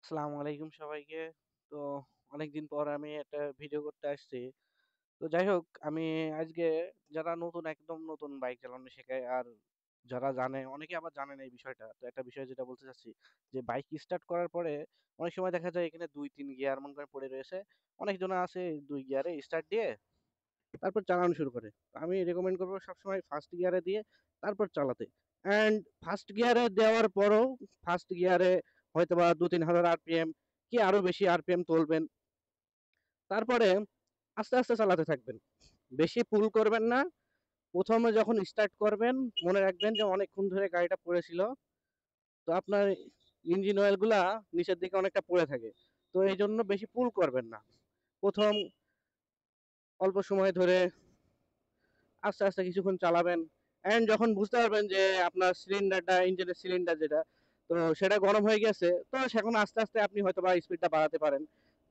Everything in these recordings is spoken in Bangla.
আসসালামু আলাইকুম সবাইকে। তো অনেকদিন পর আমি একটা ভিডিও করতে আসছি। তো যাই হোক, আমি আজকে যারা নতুন একদম নতুন বাইক চালানো শেখায় আর যারা জানে, অনেকে আবার জানে না এই বিষয়টা। তো একটা বিষয় যেটা বলতে চাচ্ছি যে বাইক স্টার্ট করার পরে অনেক সময় দেখা যায় এখানে ২-৩ গিয়ার মনে করেন পড়ে রয়েছে। অনেকজন আছে ২ গিয়ারে স্টার্ট দিয়ে তারপর চালানো শুরু করে। আমি রেকমেন্ড করব সবসময় ফার্স্ট গিয়ারে দিয়ে তারপর চালাতে। অ্যান্ড ফার্স্ট গিয়ারে দেওয়ার পরও ফার্স্ট গিয়ারে হয়তোবা ২-৩ হাজার আরপিএম কি আরো বেশি আরপিএম তুলবেন। তারপরে আস্তে আস্তে চালাতে থাকবেন, বেশি পুল করবেন না। প্রথমে যখন স্টার্ট করবেন মনে রাখবেন যে অনেকক্ষণ ধরে গাড়িটা পড়েছিল, তো আপনার ইঞ্জিন অয়েল গুলা নিচের দিকে অনেকটা পড়ে থাকে। তো এই জন্য বেশি পুল করবেন না। প্রথম অল্প সময় ধরে আস্তে আস্তে কিছুক্ষণ চালাবেন। অ্যান্ড যখন বুঝতে পারবেন যে আপনার সিলিন্ডারটা, ইঞ্জিনের সিলিন্ডার যেটা, তো সেটা গরম হয়ে গেছে, তো সেখন আস্তে আস্তে আপনি হয়তো বা স্পিডটা বাড়াতে পারেন।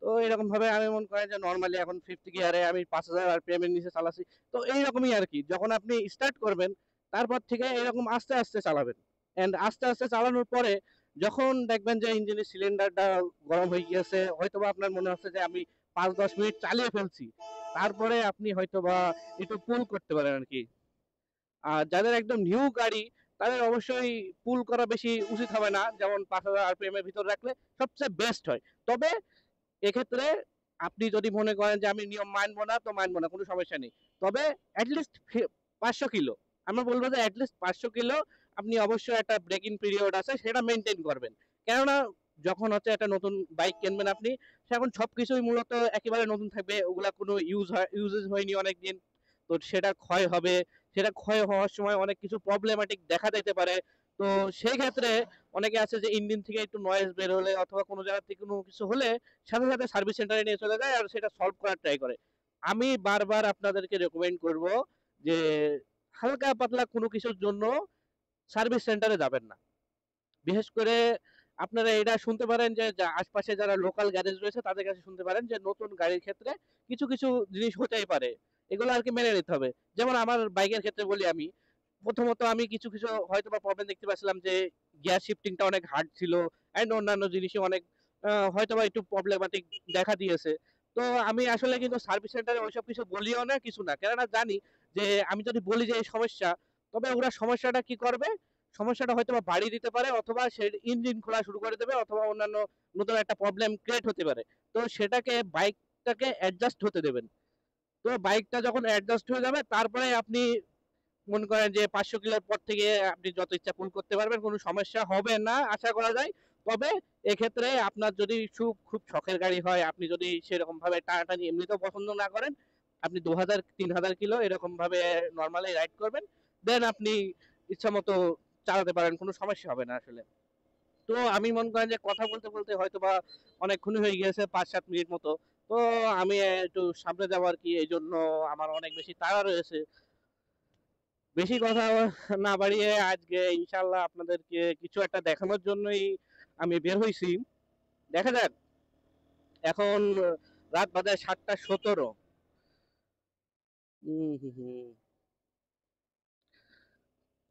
তো এরকম ভাবে আমি মনে করেন যে নর্মালি এখন ফিফথ গিয়ারে আমি ৫,০০০ আরপিএম এর নিচে চালাচ্ছি। তো এইরকমই আর কি, যখন আপনি স্টার্ট করবেন তারপর থেকে এরকম আস্তে আস্তে চালাবেন। অ্যান্ড আস্তে আস্তে চালানোর পরে যখন দেখবেন যে ইঞ্জিনের সিলিন্ডারটা গরম হয়ে গিয়েছে, হয়তো বা আপনার মনে হচ্ছে যে আমি ৫-১০ মিনিট চালিয়ে ফেলছি, তারপরে আপনি হয়তো বা একটু পুল করতে পারেন আর কি। আর যাদের একদম নিউ গাড়ি তাদের অবশ্যই পুল করা বেশি উচিত হবে না, যেমন ৫,০০০ আরপিএম এর ভিতর রাখলে সবচেয়ে বেস্ট হয়। তবে এক্ষেত্রে আপনি যদি মনে করেন যে আমি নিয়ম মানবো না, তো মানবো না, কোনো সমস্যা নেই। তবে অ্যাটলিস্ট ৫০০ কিলো, আমরা বলবো যে অ্যাটলিস্ট ৫০০ কিলো আপনি অবশ্যই একটা ব্রেকিং পিরিয়ড আছে সেটা মেনটেন করবেন। কেননা যখন হচ্ছে একটা নতুন বাইক কিনবেন আপনি, এখন সবকিছুই মূলত একেবারে নতুন থাকবে, ওগুলা কোনো ইউজেস হয়নি অনেকদিন। তো সেটা ক্ষয় হবে, সেটা ক্ষয় হওয়ার সময় অনেক কিছু প্রবলেমেটিক দেখা দিতে পারে। তো সেই ক্ষেত্রে অনেকে আছে যে ইঞ্জিন থেকে একটু নয়েজ বের হলে অথবা কোনো জায়গা থেকে কোনো কিছু হলে সাথে সাথে সার্ভিস সেন্টারে নিয়ে চলে যায় আর সেটা সলভ করার ট্রাই করে। আমি বারবার আপনাদেরকে রেকমেন্ড করব যে হালকা পাতলা কোনো কিছুর জন্য সার্ভিস সেন্টারে যাবেন না। বিশেষ করে আপনারা এটা শুনতে পারেন যে আশপাশে যারা লোকাল গ্যারেজ রয়েছে তাদের কাছে শুনতে পারেন যে নতুন গাড়ির ক্ষেত্রে কিছু কিছু জিনিস হতেই পারে, এগুলো আর কি মেনে নিতে হবে। যেমন আমার বাইকের ক্ষেত্রে বলি, আমি প্রথমত আমি কিছু কিছু হয়তো বা প্রবলেম দেখতে পাচ্ছিলাম যে গিয়ার শিফটিংটা অনেক হার্ড ছিল, অ্যান্ড অন্যান্য জিনিসই অনেক হয়তো বা একটু প্রবলেমেটিক দেখা দিয়েছে। তো আমি আসলে কিন্তু সার্ভিস সেন্টারে ওইসব কিছু বলিও না, কিছু না, কেননা জানি যে আমি যদি বলি যে এই সমস্যা, তবে ওরা সমস্যাটা কি করবে, সমস্যাটা হয়তো বা বাড়িয়ে দিতে পারে, অথবা সে ইঞ্জিন খোলা শুরু করে দেবে, অথবা অন্যান্য নতুন একটা প্রবলেম ক্রিয়েট হতে পারে। তো সেটাকে বাইকটাকে অ্যাডজাস্ট হতে দেবেন। তো বাইকটা যখন অ্যাডজাস্ট হয়ে যাবে তারপরে আপনি মনে করেন যে ৫০০ কিলোর পর থেকে আপনি যত ইচ্ছা পুল করতে পারবেন, কোনো সমস্যা হবে না আশা করা যায়। তবে এক্ষেত্রে আপনার যদি খুব খুব শখের গাড়ি হয়, আপনি যদি সেরকম ভাবে টানাটানি এমনিতেও পছন্দ না করেন, আপনি ২,০০০-৩,০০০ কিলো এরকম ভাবে নর্মালি রাইড করবেন, দেন আপনি ইচ্ছা মতো চালাতে পারেন, কোনো সমস্যা হবে না আসলে। তো আমি মনে করেন যে কথা বলতে বলতে হয়তো বা অনেকক্ষণ হয়ে গিয়েছে, ৫-৭ মিনিট মতো। তো আমি একটু সামনে যাবো আর কি, এই জন্য আমার অনেক বেশি তাড়া রয়েছে। বেশি কথা না বাড়িয়ে আজকে ইনশাল্লাহ আপনাদেরকে কিছু একটা দেখানোর জন্যই আমি বের হইছি। দেখা যাক। এখন রাত বাজে ৭টা ১৭।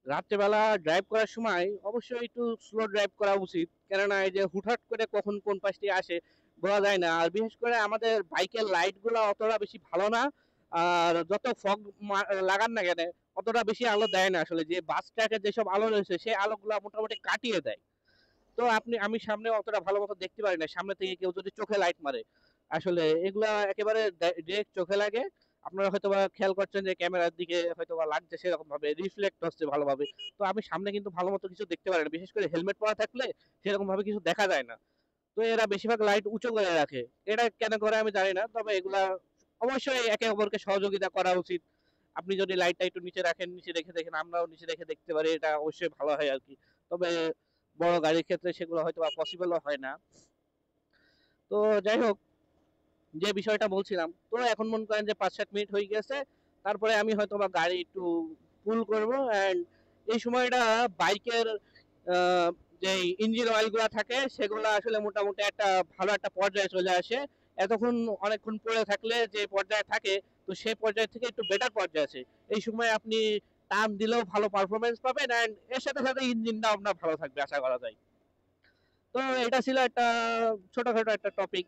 রাত্রেবেলা ড্রাইভ করার সময় অবশ্যই একটু স্লো ড্রাইভ করা উচিত, কেননা এই যে হুটহাট করে কখন কোন পাশ দিয়ে আসে বলা যায় না। আর বিশেষ করে আমাদের বাইকের লাইট গুলো অতটা বেশি ভালো না। আর যত ফগ লাগান না কেন, অতটা বেশি আলো দেয় না আসলে। যে বাস ট্র্যাকের যেসব আলো রয়েছে সেই আলোগুলো মোটামুটি কাটিয়ে দেয়। তো আমি সামনে অতটা ভালো মতো দেখতে পারি না, সামনে থেকে কেউ যদি চোখে লাইট মারে, আসলে এগুলা একেবারে ডিরেক্ট চোখে লাগে। আপনারা হয়তো বা খেয়াল করছেন যে ক্যামেরার দিকে হয়তো বা লাগছে, সেরকম ভাবে রিফ্লেক্ট হচ্ছে ভালোভাবে। তো আমি সামনে কিন্তু ভালো মতো কিছু দেখতে পারি না, বিশেষ করে হেলমেট পরা থাকলে সেরকম ভাবে কিছু দেখা যায় না। তো এরা বেশিরভাগ লাইট উঁচু করে রাখে, এটা কেন করে আমি জানি না, তবে এগুলা অবশ্যই একে অপরকে সহযোগিতা করা উচিত। আপনি যদি লাইটটা একটু নিচে রাখেন, নিচে রেখে দেখেন, আমরাও নিচে রেখে দেখতে পারি, এটা অবশ্যই ভালো হয় আর কি। তবে বড় গাড়ির ক্ষেত্রে সেগুলো হয়তো পসিবলও হয় না। তো যাই হোক, যে বিষয়টা বলছিলাম, তো এখন মনে করেন যে ৫-৭ মিনিট হয়ে গেছে, তারপরে আমি হয়তো বা গাড়ি একটু পুল করব। অ্যান্ড এই সময়টা বাইকের যে ইঞ্জিন অয়েল গুলা থাকে সেগুলো আসলে মোটামুটি একটা ভালো একটা পর্যায়ে চলে আসে। এতক্ষণ অনেকক্ষণ পরে থাকলে যে পর্যায়ে থাকে, তো সেই পর্যায় থেকে একটু বেটার পর্যায়ে আছে। এই সময় আপনি টার্ন দিলেও ভালো পারফরমেন্স পাবেন, অ্যান্ড এর সাথে সাথে ইঞ্জিনটাও আপনার ভালো থাকবে আশা করা যায়। তো এটা ছিল একটা ছোটখাটো একটা টপিক।